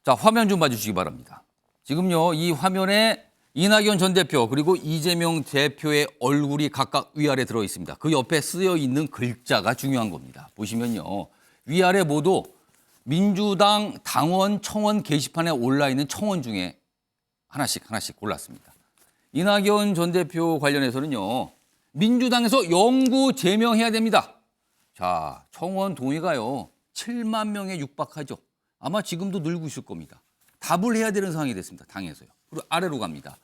자, 화면 좀 봐주시기 바랍니다. 지금요, 이 화면에 이낙연 전 대표 그리고 이재명 대표의 얼굴이 각각 위아래 들어 있습니다. 그 옆에 쓰여 있는 글자가 중요한 겁니다. 보시면요, 위아래 모두 민주당 당원 청원 게시판에 올라 있는 청원 중에 하나씩 골랐습니다. 이낙연 전 대표 관련해서는요, 민주당에서 영구 제명해야 됩니다. 자, 청원 동의가요 7만 명에 육박하죠. 아마 지금도 늘고 있을 겁니다. 답을 해야 되는 상황이 됐습니다. 당에서요. 그리고 아래로 갑니다.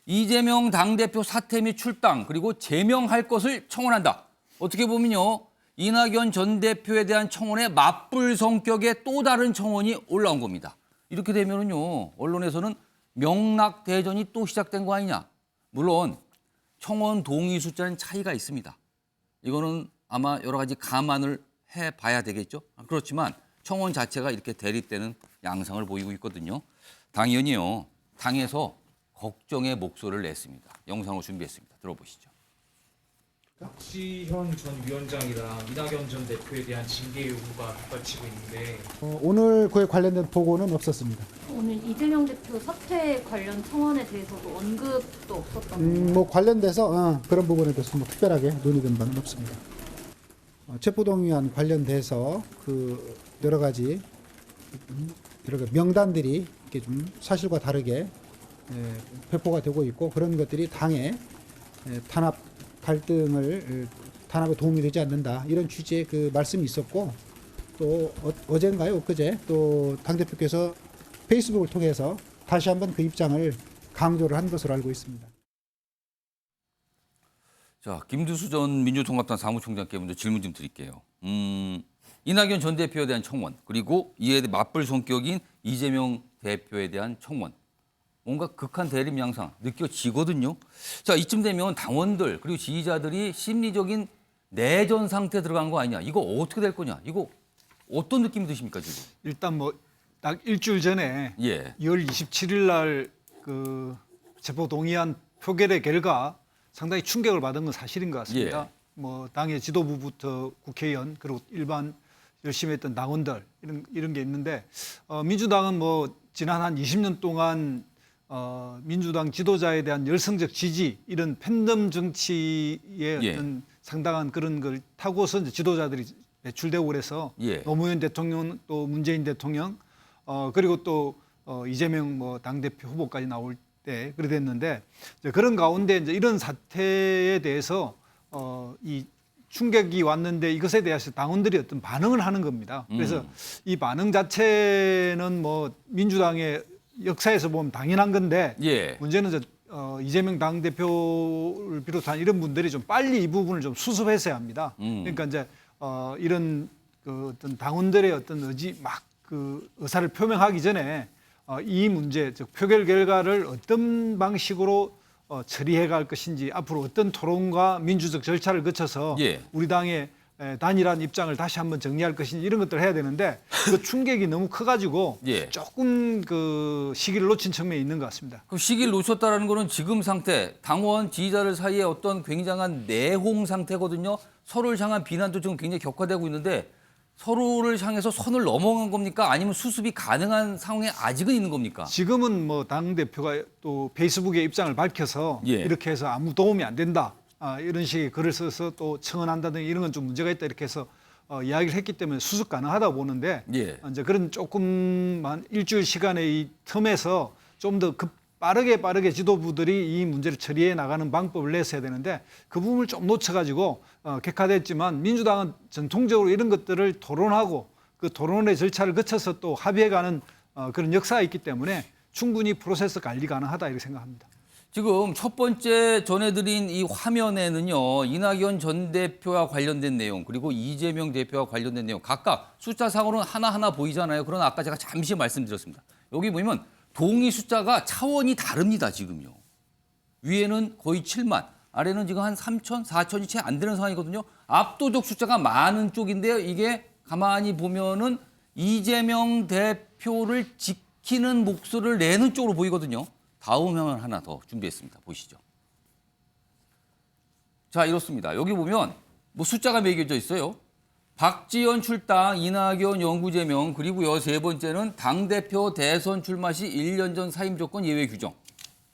이재명 당대표 사퇴 및 출당 그리고 제명할 것을 청원한다. 어떻게 보면요, 이낙연 전 대표에 대한 청원의 맞불 성격의 또 다른 청원이 올라온 겁니다. 이렇게 되면은요, 언론에서는 명락대전이 또 시작된 거 아니냐. 물론 청원 동의 숫자는 차이가 있습니다. 이거는 아마 여러 가지 감안을 해봐야 되겠죠. 그렇지만 청원 자체가 이렇게 대립되는 양상을 보이고 있거든요. 당연히요, 당에서 걱정의 목소리를 냈습니다. 영상으로 준비했습니다. 들어보시죠. 박지현 전 위원장이랑 이낙연 전 대표에 대한 징계 요구가 빗발치고 있는데 오늘 그에 관련된 보고는 없었습니다. 오늘 이재명 대표 사퇴 관련 청원에 대해서도 언급도 없었던 뭐 관련돼서 그런 부분에 대해서 뭐 특별하게 논의된 바는 없습니다. 첩보동의안 관련돼서 그 여러 가지 명단들이 이렇게 좀 사실과 다르게 배포가 되고 있고, 그런 것들이 당의 탄압 갈등을 탄압에 도움이 되지 않는다, 이런 취지의 그 말씀이 있었고, 또 어젠가요, 엊그제 또 당대표께서 페이스북을 통해서 다시 한번 그 입장을 강조를 한 것으로 알고 있습니다. 자, 김두수 전 민주통합당 사무총장께 먼저 질문 좀 드릴게요. 이낙연 전 대표에 대한 청원, 그리고 이에 맞불 성격인 이재명 대표에 대한 청원. 뭔가 극한 대립 양상 느껴지거든요. 자, 이쯤 되면 당원들 그리고 지지자들이 심리적인 내전 상태에 들어간 거 아니냐. 이거 어떻게 될 거냐. 이거 어떤 느낌이 드십니까, 지금? 일단 뭐 딱 일주일 전에 2월 27일 날 그 체포 동의안 표결의 결과 상당히 충격을 받은 건 사실인 것 같습니다. 뭐 당의 지도부부터 국회의원 그리고 일반 열심히 했던 당원들 이런 게 있는데, 민주당은 뭐 지난 한 20년 동안 민주당 지도자에 대한 열성적 지지, 이런 팬덤 정치의 어떤 상당한 그런 걸 타고서 이제 지도자들이 배출되고 그래서 노무현 대통령 또 문재인 대통령 그리고 또 이재명 뭐 당대표 후보까지 나올 때 그래 됐는데, 그런 가운데 이제 이런 사태에 대해서 이 충격이 왔는데 이것에 대해서 당원들이 어떤 반응을 하는 겁니다. 그래서 이 반응 자체는 뭐 민주당의 역사에서 보면 당연한 건데, 문제는 이재명 당대표를 비롯한 이런 분들이 좀 빨리 이 부분을 좀 수습했어야 합니다. 그러니까 이제 이런 그 어떤 당원들의 어떤 의지 그 의사를 표명하기 전에 이 문제, 즉 표결 결과를 어떤 방식으로 처리해 갈 것인지, 앞으로 어떤 토론과 민주적 절차를 거쳐서 우리 당의 단일한 입장을 다시 한번 정리할 것인지, 이런 것들을 해야 되는데 그 충격이 너무 커가지고 조금 그 시기를 놓친 측면이 있는 것 같습니다. 그 시기를 놓쳤다는 거는 지금 상태, 당원 지지자들 사이에 어떤 굉장한 내홍 상태거든요. 서로를 향한 비난도 지금 굉장히 격화되고 있는데, 서로를 향해서 선을 넘어간 겁니까? 아니면 수습이 가능한 상황에 아직은 있는 겁니까? 지금은 뭐 당대표가 또 페이스북에 입장을 밝혀서 이렇게 해서 아무 도움이 안 된다, 이런 식의 글을 써서 또 청원한다든지 이런 건 좀 문제가 있다, 이렇게 해서 이야기를 했기 때문에 수습 가능하다고 보는데, 이제 그런 조금만 일주일 시간의 이 틈에서 좀 더 빠르게 지도부들이 이 문제를 처리해 나가는 방법을 냈어야 되는데, 그 부분을 좀 놓쳐가지고 격화됐지만, 민주당은 전통적으로 이런 것들을 토론하고 그 토론의 절차를 거쳐서 또 합의해가는 그런 역사가 있기 때문에 충분히 프로세스 관리 가능하다, 이렇게 생각합니다. 지금 첫 번째 전해드린 이 화면에는요, 이낙연 전 대표와 관련된 내용, 그리고 이재명 대표와 관련된 내용 각각 숫자상으로는 하나하나 보이잖아요. 그러나 아까 제가 잠시 말씀드렸습니다. 여기 보면 동의 숫자가 차원이 다릅니다, 지금요. 위에는 거의 7만, 아래는 지금 한 3천, 4천이 채 안 되는 상황이거든요. 압도적 숫자가 많은 쪽인데요. 이게 가만히 보면은 이재명 대표를 지키는 목소리를 내는 쪽으로 보이거든요. 다음 화면 하나 더 준비했습니다. 보시죠. 자, 이렇습니다. 여기 보면 뭐 숫자가 매겨져 있어요. 박지원 출당, 이낙연 영구제명, 그리고요 세 번째는 당대표 대선 출마 시 1년 전 사임 조건 예외 규정.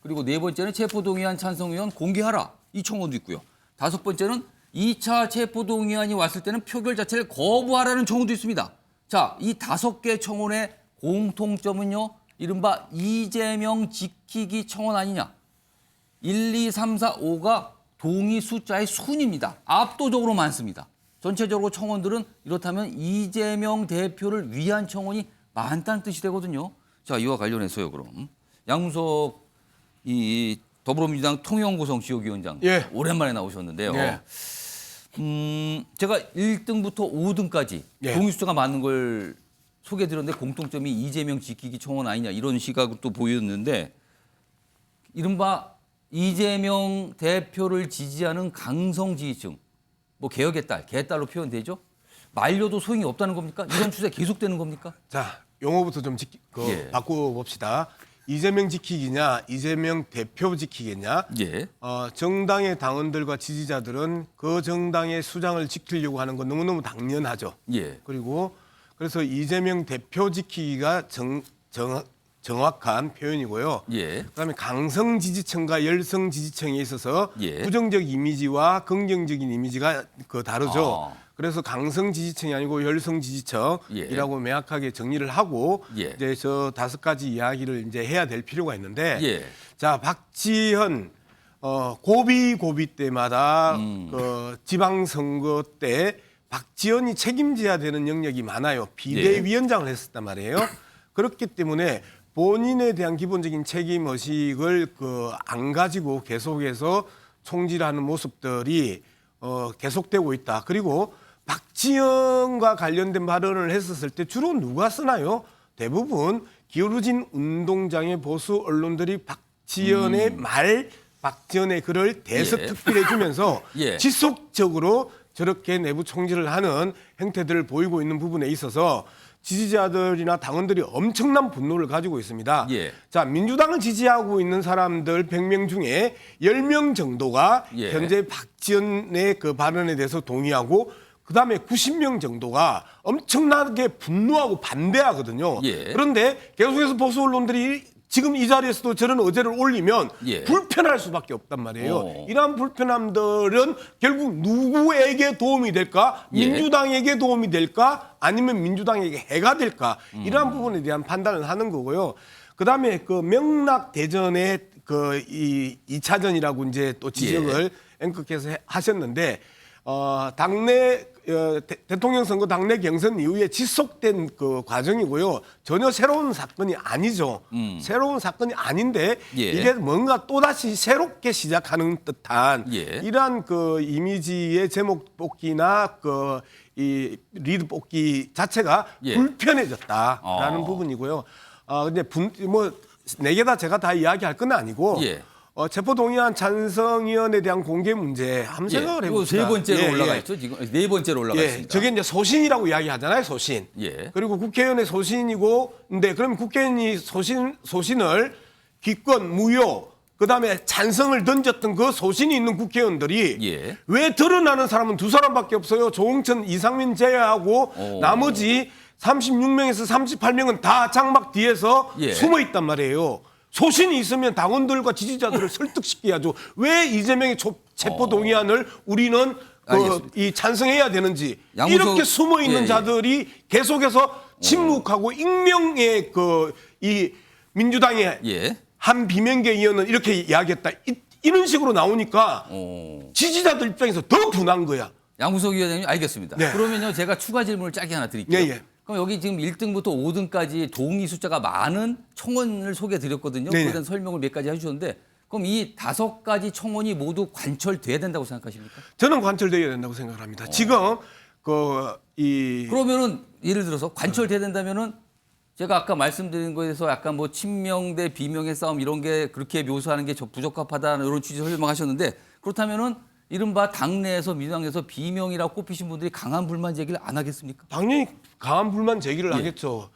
그리고 네 번째는 체포동의안 찬성의원 공개하라. 이 청원도 있고요. 다섯 번째는 2차 체포동의안이 왔을 때는 표결 자체를 거부하라는 청원도 있습니다. 자, 이 5개 청원의 공통점은요. 이른바 이재명 지키기 청원 아니냐. 1, 2, 3, 4, 5가 동의 숫자의 순입니다. 압도적으로 많습니다. 전체적으로 청원들은 이렇다면 이재명 대표를 위한 청원이 많다는 뜻이 되거든요. 자, 이와 관련해서요. 그럼 양문석 이 더불어민주당 통영고성 지역위원장 예. 오랜만에 나오셨는데요. 예. 제가 1등부터 5등까지 예. 동의 숫자가 많은 걸 소개해드렸는데 공통점이 이재명 지키기 청원 아니냐 이런 시각을 또 보였는데 이른바 이재명 대표를 지지하는 강성 지지층, 뭐 개혁의 딸, 개딸로 표현되죠. 말려도 소용이 없다는 겁니까? 이런 추세 계속되는 겁니까? 자, 용어부터 좀 예. 바꿔봅시다. 이재명 지키기냐, 이재명 대표 지키겠냐. 예. 정당의 당원들과 지지자들은 그 정당의 수장을 지키려고 하는 건 너무너무 당연하죠. 예. 그리고 그래서 이재명 대표 지키기가 정확한 표현이고요. 예. 그다음에 강성 지지층과 열성 지지층에 있어서 예. 부정적 이미지와 긍정적인 이미지가 다르죠. 아. 그래서 강성 지지층이 아니고 열성 지지층이라고 예. 명확하게 정리를 하고 예. 이제 저 5가지 이야기를 이제 해야 될 필요가 있는데 예. 자, 박지현 고비 때마다 지방선거 때 박지원이 책임져야 되는 영역이 많아요. 비대위원장을 했었단 말이에요. 그렇기 때문에 본인에 대한 기본적인 책임 의식을 안 가지고 계속해서 총질하는 모습들이 계속되고 있다. 그리고 박지원과 관련된 발언을 했었을 때 주로 누가 쓰나요? 대부분 기울어진 운동장의 보수 언론들이 박지원의 박지원의 글을 대서특필해주면서 예. 지속적으로 저렇게 내부 총질을 하는 행태들을 보이고 있는 부분에 있어서 지지자들이나 당원들이 엄청난 분노를 가지고 있습니다. 예. 자, 민주당을 지지하고 있는 사람들 100명 중에 10명 정도가 예. 현재 박지원의 그 발언에 대해서 동의하고 그다음에 90명 정도가 엄청나게 분노하고 반대하거든요. 예. 그런데 계속해서 보수 언론들이 지금 이 자리에서도 저런 어제를 올리면 예. 불편할 수밖에 없단 말이에요. 오. 이러한 불편함들은 결국 누구에게 도움이 될까? 예. 민주당에게 도움이 될까? 아니면 민주당에게 해가 될까? 이러한 부분에 대한 판단을 하는 거고요. 그다음에 그 명락 대전의 이 2차전이라고 이제 또 지적을 앵커께서 하셨는데 당내 대통령 선거 당내 경선 이후에 지속된 그 과정이고요. 전혀 새로운 사건이 아니죠. 새로운 사건이 아닌데 예. 이게 뭔가 또다시 새롭게 시작하는 듯한 예. 이러한 그 이미지의 제목 뽑기나 이 리드 뽑기 자체가 예. 불편해졌다라는 부분이고요. 근데 뭐 네 개 다 제가 다 이야기할 건 아니고 예. 체포동의안 찬성위원에 대한 공개 문제 한번 생각을 해봅시다. 세 번째로 예, 올라가 예. 있죠. 지금 네 번째로 올라가 예, 있습니다. 저게 이제 소신이라고 이야기하잖아요, 소신. 예. 그리고 국회의원의 소신이고, 근데 그럼 국회의원이 소신을 기권, 무효, 그다음에 찬성을 던졌던 그 소신이 있는 국회의원들이 예. 왜 드러나는 사람은 2사람밖에 없어요. 조홍천, 이상민 제외하고 나머지 36명에서 38명은 다 장막 뒤에서 예. 숨어 있단 말이에요. 소신이 있으면 당원들과 지지자들을 설득시켜야죠. 왜 이재명의 체포동의안을 우리는 이 찬성해야 되는지 양무석- 이렇게 숨어 있는 예, 예. 자들이 계속해서 침묵하고 익명의 이 민주당의 예. 한 비명계 의원은 이렇게 이야기했다. 이런 식으로 나오니까 지지자들 입장에서 더 분한 거야. 양무석 위원장님 알겠습니다. 네. 그러면요 제가 추가 질문을 짧게 하나 드릴게요. 예, 예. 그럼 여기 지금 1등부터 5등까지 동의 숫자가 많은 청원을 소개해드렸거든요. 네, 그에 네. 대한 설명을 몇 가지 해주셨는데 그럼 이 5가지 청원이 모두 관철돼야 된다고 생각하십니까? 저는 관철되어야 된다고 생각을 합니다. 지금 그러면은 예를 들어서 관철돼야 된다면은 제가 아까 말씀드린 거에서 약간 뭐 친명 대 비명의 싸움 이런 게 그렇게 묘사하는 게 부적합하다는 이런 취지 설명하셨는데 그렇다면은 이른바 당내에서 민주당에서 비명이라고 꼽히신 분들이 강한 불만 제기를 안 하겠습니까? 당연히 강한 불만 제기를 예. 하겠죠.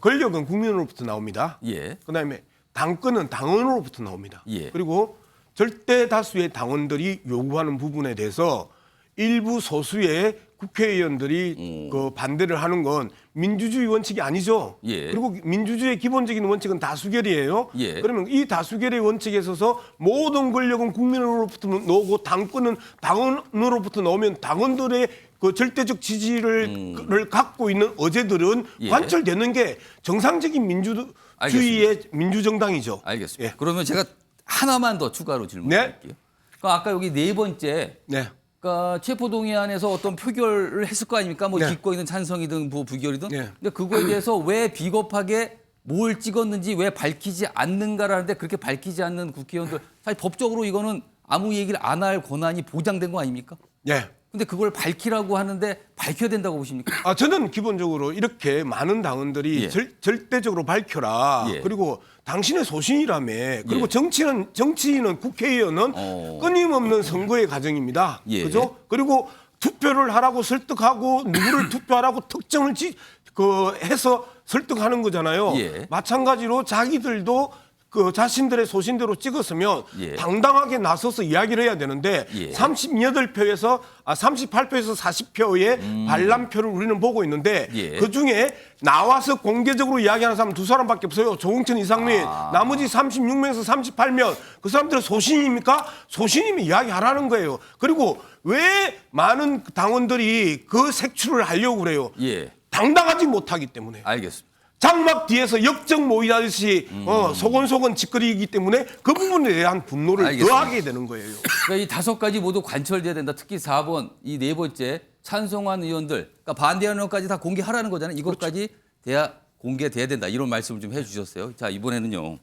권력은 국민으로부터 나옵니다. 예. 그다음에 당권은 당원으로부터 나옵니다. 예. 그리고 절대 다수의 당원들이 요구하는 부분에 대해서 일부 소수의 국회의원들이 그 반대를 하는 건 민주주의 원칙이 아니죠. 예. 그리고 민주주의의 기본적인 원칙은 다수결이에요. 예. 그러면 이 다수결의 원칙에 있어서 모든 권력은 국민으로부터 나오고 당권은 당원으로부터 나오면 당원들의 그 절대적 지지를 갖고 있는 어제들은 예. 관철되는 게 정상적인 민주주의의 민주정당이죠. 알겠습니다. 예. 그러면 제가 하나만 더 추가로 질문드릴게요. 그러니까 아까 여기 네 번째 네. 그러니까 체포동의안에서 어떤 표결을 했을 거 아닙니까? 뭐 네. 기권이든 찬성이든 뭐 부결이든. 네. 근데 그거에 대해서 왜 비겁하게 뭘 찍었는지 왜 밝히지 않는가라는데 그렇게 밝히지 않는 국회의원들 사실 법적으로 이거는 아무 얘기를 안 할 권한이 보장된 거 아닙니까? 네. 근데 그걸 밝히라고 하는데 밝혀야 된다고 보십니까? 저는 기본적으로 이렇게 많은 당원들이 예. 절대적으로 밝혀라. 예. 그리고 당신의 소신이라며. 그리고 예. 정치인은 국회의원은 끊임없는 선거의 과정입니다. 예. 그죠? 그리고 투표를 하라고 설득하고 누구를 투표하라고 특정을 해서 설득하는 거잖아요. 예. 마찬가지로 자기들도 그 자신들의 소신대로 찍었으면 예. 당당하게 나서서 이야기를 해야 되는데 예. 38표에서 40표의 반란표를 우리는 보고 있는데 예. 그중에 나와서 공개적으로 이야기하는 사람 두 사람밖에 없어요. 조홍천, 이상민. 나머지 36명에서 38명. 그 사람들은 소신입니까? 소신이면 이야기하라는 거예요. 그리고 왜 많은 당원들이 그 색출을 하려고 그래요? 예. 당당하지 못하기 때문에. 알겠습니다. 장막 뒤에서 역적 모이듯이 소곤소곤 짓거리기 때문에 그 부분에 대한 분노를 알겠습니다. 더하게 되는 거예요. 그러니까 이 5가지 모두 관철돼야 된다. 특히 4번 이 네 번째 찬성한 의원들, 그러니까 반대하는 의원까지 다 공개하라는 거잖아요. 이것까지 돼야 공개돼야 된다. 이런 말씀을 좀 해주셨어요. 자 이번에는요.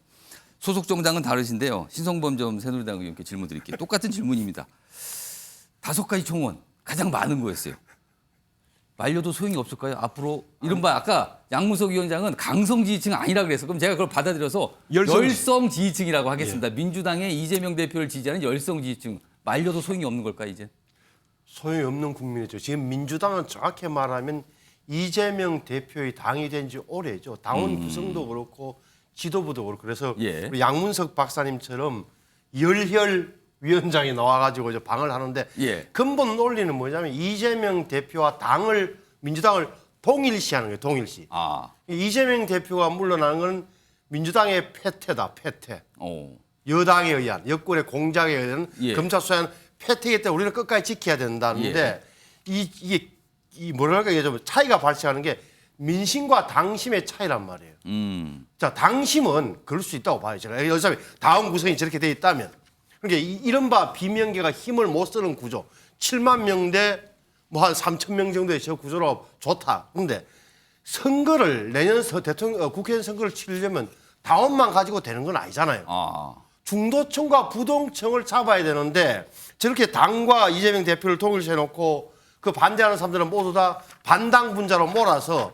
소속 정당은 다르신데요. 신성범 전 새누리당 의원께 질문 드릴게요. 똑같은 질문입니다. 5가지 총원 가장 많은 거였어요. 말려도 소용이 없을까요? 앞으로 이른바 아까 양문석 위원장은 강성 지지층 아니라 그래서 그럼 제가 그걸 받아들여서 열성 지지층이라고 하겠습니다. 민주당의 이재명 대표를 지지하는 열성 지지층 말려도 소용이 없는 걸까요 이제? 소용이 없는 국민이죠. 지금 민주당은 정확히 말하면 이재명 대표의 당이 된 지 오래죠. 당원 구성도 그렇고 지도부도 그렇고 그래서 예. 우리 양문석 박사님처럼 열혈 위원장이 나와가지고 이제 방을 하는데 예. 근본 논리는 뭐냐면 이재명 대표와 민주당을 동일시하는 거예요. 동일시. 아, 이재명 대표가 물러나는 건 민주당의 패퇴다. 패퇴. 오, 여당에 의한 여권의 공작에 의한 예. 검찰 수사는 패퇴이기 때문에 우리는 끝까지 지켜야 된다는데 이게 뭐랄까 이게 좀 차이가 발생하는 게 민심과 당심의 차이란 말이에요. 자 당심은 그럴 수 있다고 봐요. 제가 어차피 다음 구성이 저렇게 돼 있다면 그러니까 이른바 비명계가 힘을 못 쓰는 구조 7만 명대 뭐 한 3천 명 정도의 저 구조로 좋다. 그런데 선거를 내년 국회의원 선거를 치르려면 당원만 가지고 되는 건 아니잖아요. 아, 중도층과 부동층을 잡아야 되는데 저렇게 당과 이재명 대표를 동일시해놓고 그 반대하는 사람들은 모두 다 반당 분자로 몰아서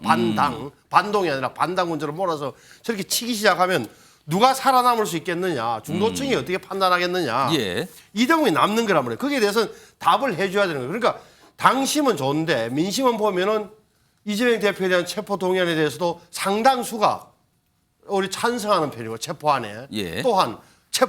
반동이 아니라 반당 분자로 몰아서 저렇게 치기 시작하면 누가 살아남을 수 있겠느냐. 중도층이 어떻게 판단하겠느냐. 예. 이 대목이 남는 거란 말이에요. 거기에 대해서는 답을 해줘야 되는 거예요. 그러니까 당심은 좋은데 민심은 보면은 이재명 대표에 대한 체포동의안에 대해서도 상당수가 우리 찬성하는 편이고 체포안에 예. 또한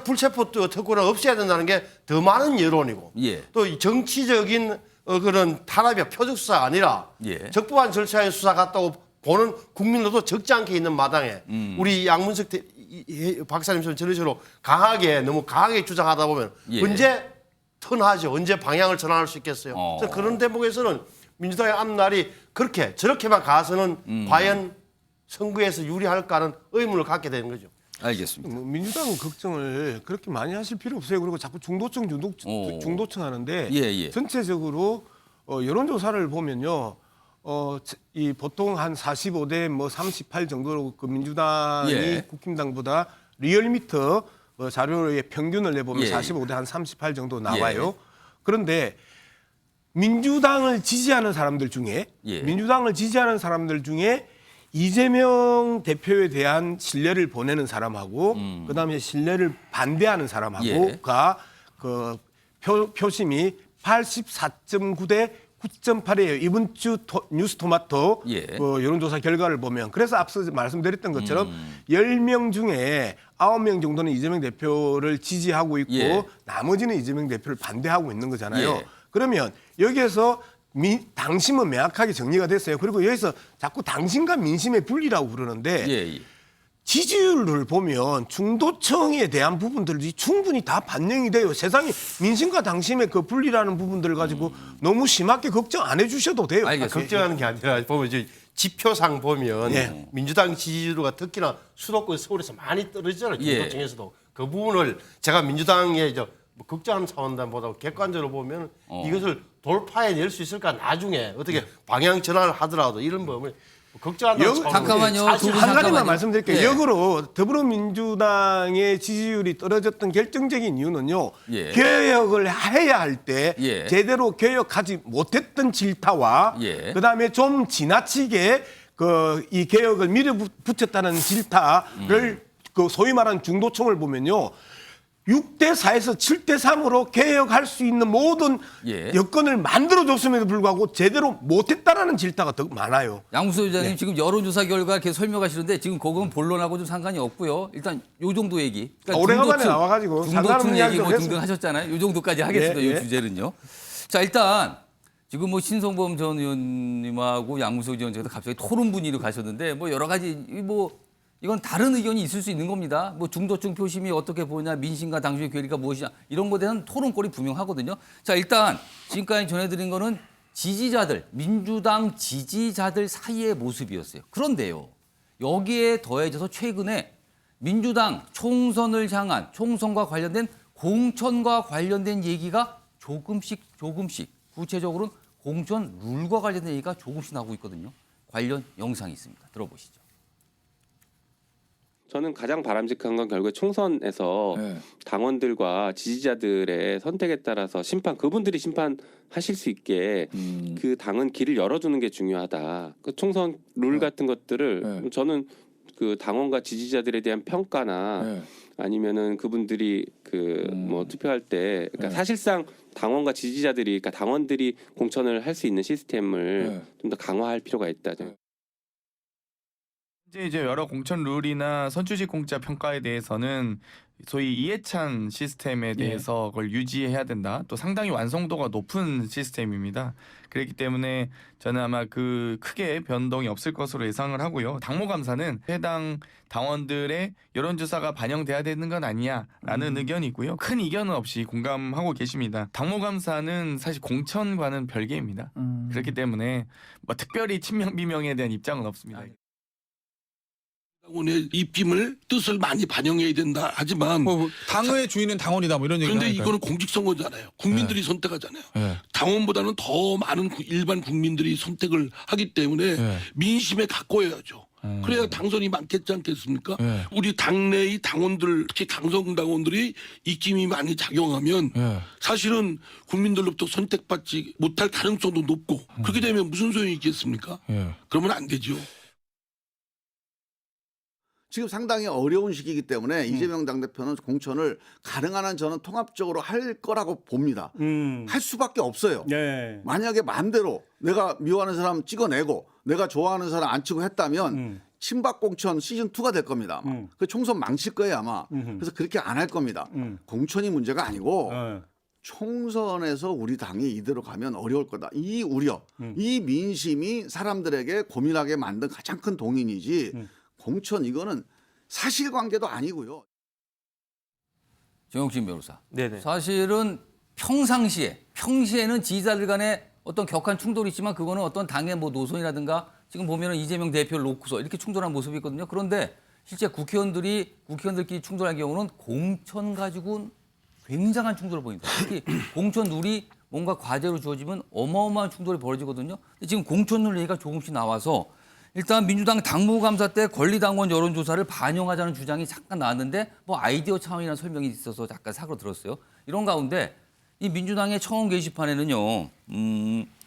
불체포 특권을 없애야 된다는 게 더 많은 여론이고 예. 또 이 정치적인 그런 탄압이야 표적 수사가 아니라 예. 적법한 절차의 수사 같다고 보는 국민들도 적지 않게 있는 마당에 우리 양문석 박사님처럼 저런 식으로 너무 강하게 주장하다 보면 예. 언제 턴하죠. 언제 방향을 전환할 수 있겠어요. 그래서 그런 대목에서는 민주당의 앞날이 저렇게만 가서는 과연 선거에서 유리할까는 의문을 갖게 되는 거죠. 알겠습니다. 민주당은 걱정을 그렇게 많이 하실 필요 없어요. 그리고 자꾸 중도층 하는데 예. 전체적으로 여론조사를 보면요. 이 보통 한 45대 38 정도로 그 민주당이 예. 국힘당보다 리얼미터 자료의 평균을 내보면 예. 45대 한 38 정도 나와요. 그런데 민주당을 지지하는 사람들 중에 이재명 대표에 대한 신뢰를 보내는 사람하고 그다음에 신뢰를 반대하는 사람하고가 그 표심이 84.9대 9.8이에요. 이번 주 뉴스토마토 예. 여론조사 결과를 보면 그래서 앞서 말씀드렸던 것처럼 10명 중에 9명 정도는 이재명 대표를 지지하고 있고 예. 나머지는 이재명 대표를 반대하고 있는 거잖아요. 예. 그러면 여기에서 당심은 명확하게 정리가 됐어요. 그리고 여기서 자꾸 당심과 민심의 분리라고 그러는데 예. 지지율을 보면 중도층에 대한 부분들이 충분히 다 반영이 돼요. 세상에 민심과 당심의 그 분리라는 부분들을 가지고 너무 심하게 걱정 안 해주셔도 돼요. 알겠습니다. 걱정하는 게 아니라 보면 이제 지표상 보면 예. 민주당 지지율가 특히나 수도권 서울에서 많이 떨어지잖아요. 예. 중도층에서도 그 부분을 제가 민주당에 뭐 걱정하는 차원보다 객관적으로 보면 이것을 돌파해낼 수 있을까 나중에 어떻게 방향 전환을 하더라도 이런 부분을 걱정한다는 차원으로 잠깐만요. 사실 두 분 한 가지만 잠깐만요. 말씀드릴게요. 예. 역으로 더불어민주당의 지지율이 떨어졌던 결정적인 이유는요. 예. 개혁을 해야 할 때 예. 제대로 개혁하지 못했던 질타와 예. 그다음에 좀 지나치게 이 개혁을 밀어붙였다는 질타를 그 소위 말하는 중도층을 보면요. 6대4에서 7대3으로 개혁할 수 있는 모든 예. 여건을 만들어줬음에도 불구하고 제대로 못했다라는 질타가 더 많아요. 양무수 의장님 네. 지금 여론조사 결과 계속 설명하시는데 지금 그건 본론하고 좀 상관이 없고요. 일단 요 정도 얘기. 오래간만에 나와가지고 중도층 상관없는 얘기 이야기를 뭐 해서. 등등 하셨잖아요. 요 정도까지 하겠습니다. 예, 요 예. 주제는요. 자 일단 지금 뭐 신성범 전 의원님하고 양무수 의원님께서 갑자기 토론 분위기로 가셨는데 뭐 여러 가지 이건 다른 의견이 있을 수 있는 겁니다. 뭐 중도층 표심이 어떻게 보냐, 민심과 당심의 괴리가 무엇이냐 이런 것에 대한 토론거리 분명하거든요. 자 일단 지금까지 전해드린 거는 지지자들, 민주당 지지자들 사이의 모습이었어요. 그런데요. 여기에 더해져서 최근에 민주당 총선을 향한 총선과 관련된 공천과 관련된 얘기가 조금씩 구체적으로는 공천 룰과 관련된 얘기가 조금씩 나오고 있거든요. 관련 영상이 있습니다. 들어보시죠. 저는 가장 바람직한 건 결국에 총선에서 당원들과 지지자들의 선택에 따라서 그분들이 심판하실 수 있게 그 당은 길을 열어주는 게 중요하다. 그 총선 룰 같은 것들을 저는 그 당원과 지지자들에 대한 평가나 아니면은 그분들이 뭐 투표할 때 그러니까 사실상 당원과 지지자들이 그러니까 당원들이 공천을 할 수 있는 시스템을 좀 더 강화할 필요가 있다. 이제 여러 공천 룰이나 선출직 공짜 평가에 대해서는 소위 이해찬 시스템에 대해서 그걸 유지해야 된다. 또 상당히 완성도가 높은 시스템입니다. 그렇기 때문에 저는 아마 크게 변동이 없을 것으로 예상을 하고요. 당무감사는 해당 당원들의 여론조사가 반영돼야 되는 건 아니냐라는 의견이고요. 큰 이견은 없이 공감하고 계십니다. 당무감사는 사실 공천과는 별개입니다. 그렇기 때문에 뭐 특별히 친명 비명에 대한 입장은 없습니다. 당원의 입김을 뜻을 많이 반영해야 된다. 하지만 당의 주인은 당원이다 뭐 이런 얘기. 그런데 이거는 공직선거잖아요. 국민들이 선택하잖아요. 당원보다는 더 많은 일반 국민들이 선택을 하기 때문에 민심에 가까워야죠. 그래야 당선이 많겠지 않겠습니까? 우리 당내의 당원들, 특히 강성 당원들이 입김이 많이 작용하면 사실은 국민들로부터 선택받지 못할 가능성도 높고 그렇게 되면 무슨 소용이 있겠습니까? 그러면 안 되죠. 지금 상당히 어려운 시기이기 때문에 이재명 당대표는 공천을 가능한 한 저는 통합적으로 할 거라고 봅니다. 할 수밖에 없어요. 만약에 마음대로 내가 미워하는 사람 찍어내고 내가 좋아하는 사람 안 치고 했다면 친박 공천 시즌2가 될 겁니다. 그 총선 망칠 거예요 아마. 그래서 그렇게 안 할 겁니다. 공천이 문제가 아니고 총선에서 우리 당이 이대로 가면 어려울 거다. 이 우려, 이 민심이 사람들에게 고민하게 만든 가장 큰 동인이지 공천 이거는 사실관계도 아니고요. 정영진 변호사. 네네. 사실은 평시에는 지지자들 간에 어떤 격한 충돌이 있지만 그거는 어떤 당의 뭐 노선이라든가 지금 보면은 이재명 대표를 놓고서 이렇게 충돌한 모습이 있거든요. 그런데 실제 국회의원들끼리 충돌할 경우는 공천 가지고는 굉장한 충돌을 보인다. 특히 공천 룰이 뭔가 과제로 주어지면 어마어마한 충돌이 벌어지거든요. 근데 지금 공천 룰 얘기가 조금씩 나와서 일단 민주당 당무감사 때 권리당원 여론조사를 반영하자는 주장이 잠깐 나왔는데 뭐 아이디어 차원이라는 설명이 있어서 잠깐 사고들었어요. 이런 가운데 이 민주당의 청원 게시판에는요.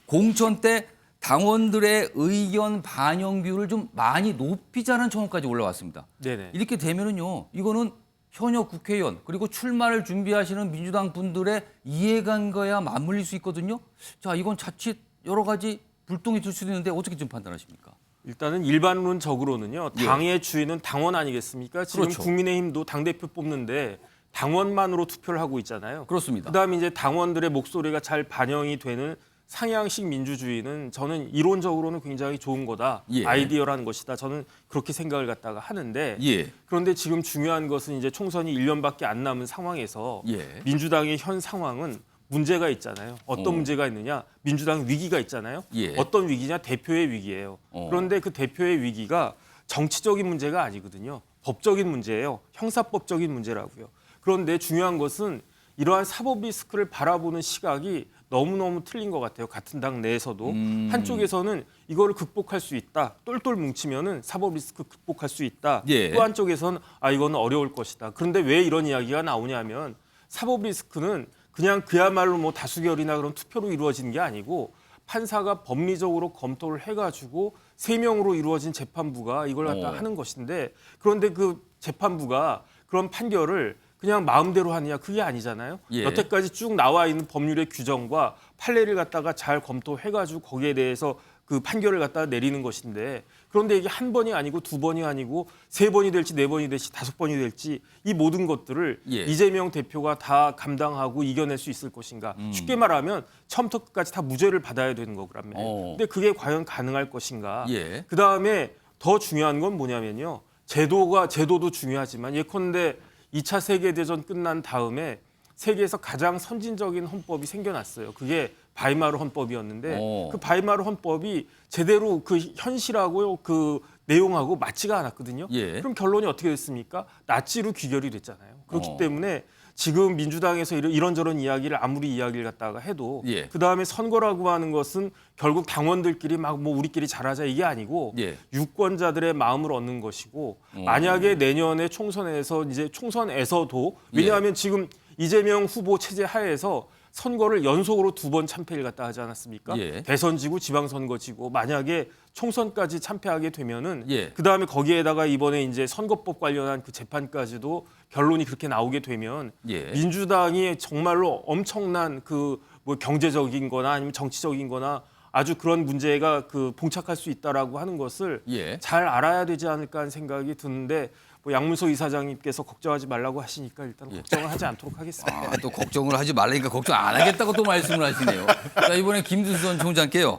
공천 때 당원들의 의견 반영 비율을 좀 많이 높이자는 청원까지 올라왔습니다. 네네. 이렇게 되면은요. 이거는 현역 국회의원 그리고 출마를 준비하시는 민주당 분들의 이해관계와 맞물릴 수 있거든요. 자, 이건 자칫 여러 가지 불똥이 들 수도 있는데 어떻게 좀 판단하십니까? 일단은 일반론적으로는요. 당의 주인은 당원 아니겠습니까? 지금 그렇죠. 국민의힘도 당대표 뽑는데 당원만으로 투표를 하고 있잖아요. 그렇습니다. 그다음에 이제 당원들의 목소리가 잘 반영이 되는 상향식 민주주의는 저는 이론적으로는 굉장히 좋은 거다. 예. 아이디어라는 것이다. 저는 그렇게 생각을 갖다가 하는데 예. 그런데 지금 중요한 것은 이제 총선이 1년밖에 안 남은 상황에서 예. 민주당의 현 상황은 문제가 있잖아요. 어떤 문제가 있느냐? 민주당 위기가 있잖아요. 예. 어떤 위기냐? 대표의 위기예요. 그런데 그 대표의 위기가 정치적인 문제가 아니거든요. 법적인 문제예요. 형사법적인 문제라고요. 그런데 중요한 것은 이러한 사법 리스크를 바라보는 시각이 너무너무 틀린 것 같아요. 같은 당 내에서도. 한쪽에서는 이거를 극복할 수 있다. 똘똘 뭉치면은 사법 리스크 극복할 수 있다. 예. 또 한쪽에서는 이거는 어려울 것이다. 그런데 왜 이런 이야기가 나오냐면 사법 리스크는 그냥 그야말로 뭐 다수결이나 그런 투표로 이루어지는 게 아니고 판사가 법리적으로 검토를 해가지고 3명으로 이루어진 재판부가 이걸 갖다 하는 것인데 그런데 그 재판부가 그런 판결을 그냥 마음대로 하느냐 그게 아니잖아요. 예. 여태까지 쭉 나와 있는 법률의 규정과 판례를 갖다가 잘 검토해가지고 거기에 대해서 그 판결을 갖다가 내리는 것인데 그런데 이게 한 번이 아니고 2번이 아니고 3번이 될지 4번이 될지 5번이 될지 이 모든 것들을 예. 이재명 대표가 다 감당하고 이겨낼 수 있을 것인가. 쉽게 말하면 처음부터 끝까지 다 무죄를 받아야 되는 거란 말이에요. 근데 그게 과연 가능할 것인가. 예. 그다음에 더 중요한 건 뭐냐면요. 제도도 중요하지만 예컨대 2차 세계대전 끝난 다음에 세계에서 가장 선진적인 헌법이 생겨났어요. 그게 바이마르 헌법이었는데 그 바이마르 헌법이 제대로 그 현실하고 그 내용하고 맞지가 않았거든요. 예. 그럼 결론이 어떻게 됐습니까? 나치로 귀결이 됐잖아요. 그렇기 때문에 지금 민주당에서 이런저런 이야기를 아무리 이야기를 갖다가 해도 예. 그다음에 선거라고 하는 것은 결국 당원들끼리 막 뭐 우리끼리 잘하자 이게 아니고 예. 유권자들의 마음을 얻는 것이고 만약에 내년에 총선에서 이제 총선에서도 왜냐하면 지금 이재명 후보 체제 하에서 선거를 연속으로 2번 참패를 갖다 하지 않았습니까? 예. 대선 지고 지방선거 지고 만약에 총선까지 참패하게 되면은 예. 그다음에 거기에다가 이번에 이제 선거법 관련한 그 재판까지도 결론이 그렇게 나오게 되면 예. 민주당이 정말로 엄청난 그 뭐 경제적인 거나 아니면 정치적인 거나 아주 그런 문제가 그 봉착할 수 있다라고 하는 것을 예. 잘 알아야 되지 않을까 하는 생각이 드는데 뭐 양문소 이사장님께서 걱정하지 말라고 하시니까 일단 걱정을 하지 않도록 하겠습니다. 또 걱정을 하지 말라니까 걱정 안 하겠다고 또 말씀을 하시네요. 자, 이번에 김두선 총장께요.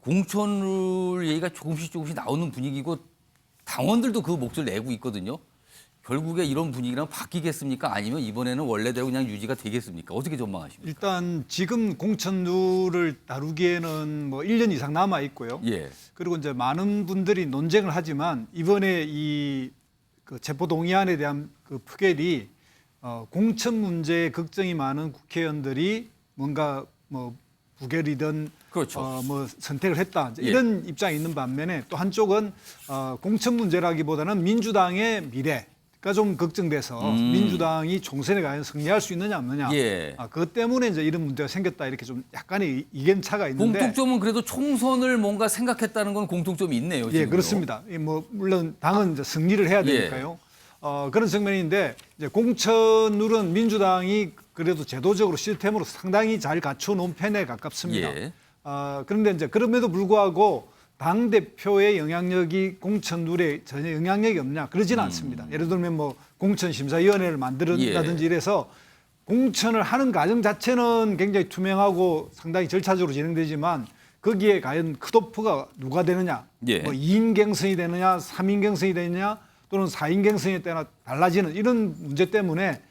공천룰 얘기가 조금씩 나오는 분위기고 당원들도 그 목소리를 내고 있거든요. 결국에 이런 분위기랑 바뀌겠습니까? 아니면 이번에는 원래대로 그냥 유지가 되겠습니까? 어떻게 전망하십니까? 일단 지금 공천룰을 다루기에는 뭐 1년 이상 남아 있고요. 예. 그리고 이제 많은 분들이 논쟁을 하지만 이번에 이 그 체포동의안에 대한 그 표결이 공천 문제에 걱정이 많은 국회의원들이 뭔가 뭐 부결이든 그렇죠. 뭐 선택을 했다 예. 이런 입장이 있는 반면에 또 한쪽은 공천 문제라기보다는 민주당의 미래가 좀 걱정돼서 민주당이 총선에 과연 승리할 수 있느냐 없느냐 예. 그것 때문에 이제 이런 문제가 생겼다 이렇게 좀 약간의 이견차가 있는데 공통점은 그래도 총선을 뭔가 생각했다는 건 공통점이 있네요. 예, 지금요. 그렇습니다. 뭐 물론 당은 이제 승리를 해야 되니까요. 그런 측면인데 이제 공천룰은 민주당이 그래도 제도적으로 시스템으로 상당히 잘 갖춰놓은 편에 가깝습니다. 예. 그런데 이제 그럼에도 불구하고 당 대표의 영향력이 공천룰에 전혀 영향력이 없냐 그러지는 않습니다. 예를 들면 뭐 공천심사위원회를 만든다든지 이래서 공천을 하는 과정 자체는 굉장히 투명하고 상당히 절차적으로 진행되지만 거기에 과연 컷오프가 누가 되느냐, 예. 뭐 2인 갱선이 되느냐, 3인 갱선이 되느냐, 또는 4인 갱선에 따라 달라지는 이런 문제 때문에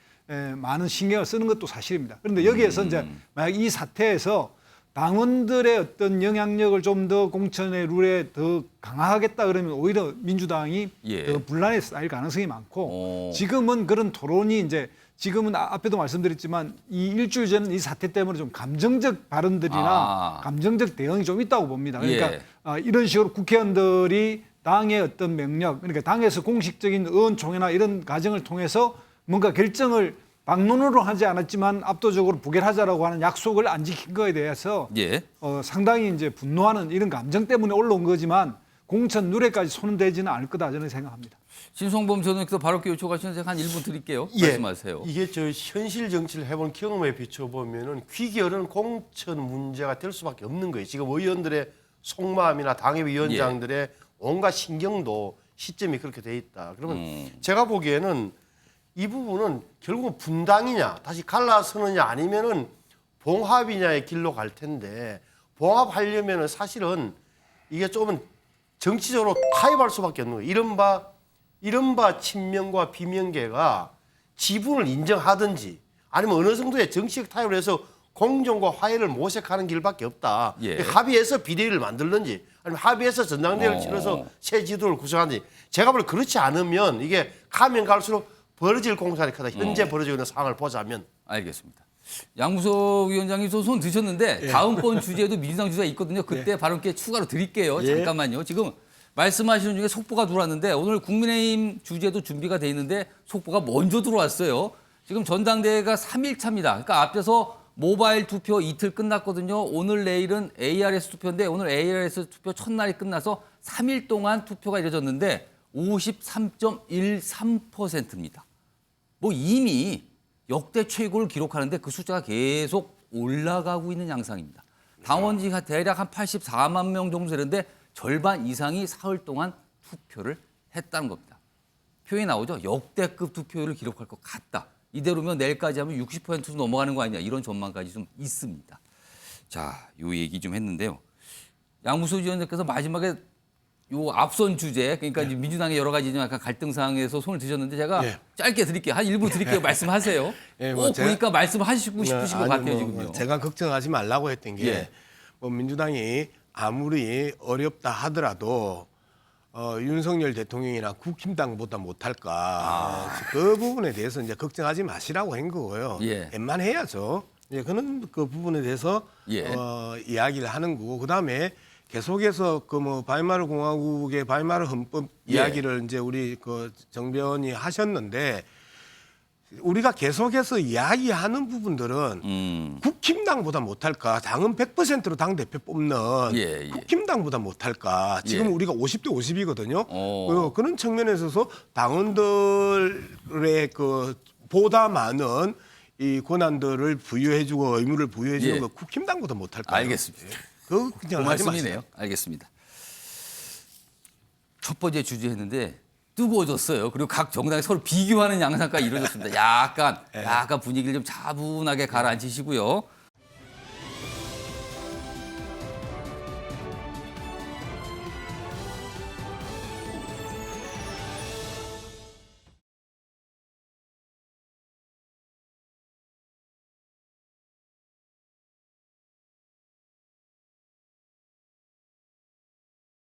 많은 신경을 쓰는 것도 사실입니다. 그런데 여기에서 이제 만약 이 사태에서 당원들의 어떤 영향력을 좀 더 공천의 룰에 더 강화하겠다 그러면 오히려 민주당이 예. 더 분란에 쌓일 가능성이 많고 지금은 그런 토론이 이제 지금은 앞에도 말씀드렸지만 이 일주일 전 이 사태 때문에 좀 감정적 발언들이나 감정적 대응이 좀 있다고 봅니다. 그러니까 이런 식으로 국회의원들이 당의 어떤 명령, 그러니까 당에서 공식적인 의원총회나 이런 과정을 통해서 뭔가 결정을 방론으로 하지 않았지만 압도적으로 부결하자라고 하는 약속을 안 지킨 거에 대해서 예. 상당히 이제 분노하는 이런 감정 때문에 올라온 거지만 공천 룰에까지 손은 대지는 않을 거다 저는 생각합니다. 신성범 전원께서 바로 요청하시는 한 1분 드릴게요. 예. 말씀하세요. 이게 저 현실 정치를 해본 경험에 비춰보면은 귀결은 공천 문제가 될 수밖에 없는 거예요. 지금 의원들의 속마음이나 당협위원장들의 온갖 신경도 시점이 그렇게 돼 있다. 그러면 제가 보기에는 이 부분은 결국은 분당이냐 다시 갈라서느냐 아니면은 봉합이냐의 길로 갈 텐데 봉합하려면은 사실은 이게 조금 정치적으로 타협할 수밖에 없는 거예요. 이른바 친명과 비명계가 지분을 인정하든지 아니면 어느 정도의 정치적 타협을 해서 공정과 화해를 모색하는 길밖에 없다. 예. 합의해서 비대위를 만들든지 아니면 합의해서 전당대회를 치러서 새 지도를 구성하든지 제가 볼 때 그렇지 않으면 이게 가면 갈수록 벌어질 공산이 크다. 현재 벌어지고 있는 상황을 보자면. 알겠습니다. 양무석 위원장님 손 드셨는데 다음번 주제에도 민주당 주제가 있거든요. 그때 발언 기회 추가로 드릴게요. 잠깐만요. 지금 말씀하시는 중에 속보가 들어왔는데 오늘 국민의힘 주제도 준비가 돼 있는데 속보가 먼저 들어왔어요. 지금 전당대회가 3일차입니다. 그러니까 앞에서 모바일 투표 이틀 끝났거든요. 오늘 내일은 ARS 투표인데 오늘 ARS 투표 첫날이 끝나서 3일 동안 투표가 이뤄졌는데 53.13%입니다. 뭐 이미 역대 최고를 기록하는데 그 숫자가 계속 올라가고 있는 양상입니다. 당원지가 대략 한 84만 명 정도 되는데 절반 이상이 사흘 동안 투표를 했다는 겁니다. 표현이 나오죠. 역대급 투표율을 기록할 것 같다. 이대로면 내일까지 하면 60%도 넘어가는 거 아니냐 이런 전망까지 좀 있습니다. 자, 요 얘기 좀 했는데요. 양무석 위원장께서 마지막에 요 앞선 주제 그러니까 이제 민주당의 여러 가지 약간 갈등 사항에서 손을 드셨는데 제가 짧게 드릴게요. 한 1분 드릴게요. 말씀하세요. 꼭 보니까 말씀하시고 싶으신 것 같아요 지금요. 제가 걱정하지 말라고 했던 게 뭐 민주당이 아무리 어렵다 하더라도 윤석열 대통령이나 국힘당보다 못할까 그 부분에 대해서 이제 걱정하지 마시라고 한 거고요. 웬만해야죠. 그런 그 부분에 대해서 이야기를 하는 거고 그다음에 계속해서 그 뭐 바이마르 공화국의 바이마르 헌법 이야기를 이제 우리 그 정변이 하셨는데 우리가 계속해서 이야기하는 부분들은 국힘당보다 못할까 당은 100%로 당 대표 뽑는 국힘당보다 못할까 지금 우리가 50대 50이거든요. 그런 측면에 있어서 당원들의 그 보다 많은 이 권한들을 부여해주고 의무를 부여해주는 거 국힘당보다 못할까. 알겠습니다. 그 말씀이네요. 알겠습니다. 첫 번째 주제했는데 뜨거워졌어요. 그리고 각 정당이 서로 비교하는 양상까지 이루어졌습니다. 약간 분위기를 좀 차분하게 가라앉히시고요.